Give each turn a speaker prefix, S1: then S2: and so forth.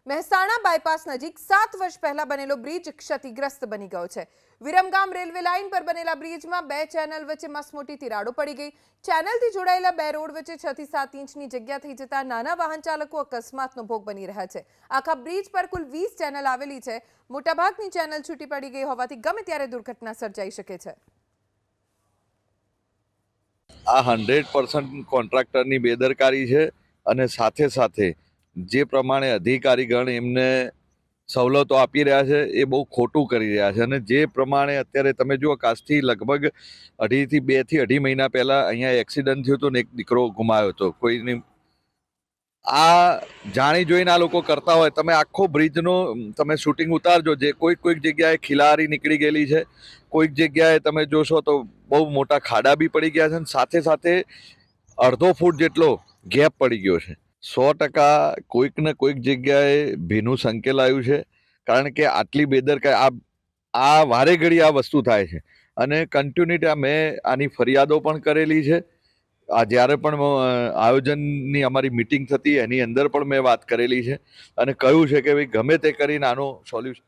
S1: Mehsana bypass નજીક 7 વર્ષ પહેલા બનેલો બ્રિજ ક્ષતિગ્રસ્ત બની ગયો છે। વિરમગામ રેલવે લાઇન પર બનેલા બ્રિજમાં 2 ચેનલ વચ્ચે મસમોટી તિરાડો પડી ગઈ। ચેનલથી જોડાયેલા 2 રોડ વચ્ચે 6 થી 7 ઇંચની જગ્યા થઈ જતા નાના વાહન ચાલકો અકસ્માતનો ભોગ બની રહ્યા છે। આખા બ્રિજ પર કુલ 20 ચેનલ આવેલી છે। મોટાભાગની ચેનલ છૂટી પડી ગઈ હોવાથી ગમે ત્યારે દુર્ઘટના સર્જાઈ શકે છે।
S2: આ 100% કોન્ટ્રાક્ટરની બેદરકારી છે અને સાથે સાથે જે પ્રમાણે અધિકારીગણ એમને સવલતો આપી રહ્યા છે એ બહુ ખોટું કરી રહ્યા છે। અને જે પ્રમાણે અત્યારે તમે જુઓ આજથી લગભગ 2 થી 2.5 મહિના પહેલા અહીંયા એક્સિડન્ટ થયું હતું ને એક દીકરો ગુમાયો હતો કોઈની। આ જાણી જોઈને આ લોકો કરતા હોય। તમે આખો બ્રિજનો તમે શૂટિંગ ઉતારજો, જે કોઈક જગ્યાએ ખિલારી નીકળી ગયેલી છે, કોઈક જગ્યાએ તમે જોશો તો બહુ મોટા ખાડા બી પડી ગયા છે, સાથે સાથે અડધો ફૂટ જેટલો ગેપ પડી ગયો છે। 100% કોઈક ને કોઈક જગ્યાએ ભીનું સંકેલાયું છે, કારણ કે આટલી બેદરકારી આ વારે ઘડી આ વસ્તુ થાય છે અને કન્ટિન્યુટી મેં આની ફરિયાદો પણ કરેલી છે। આ જ્યારે પણ આયોજનની અમારી મિટિંગ થતી એની અંદર પણ મેં વાત કરેલી છે અને કહ્યું છે કે ભાઈ ગમે તે કરીને આનો સોલ્યુશન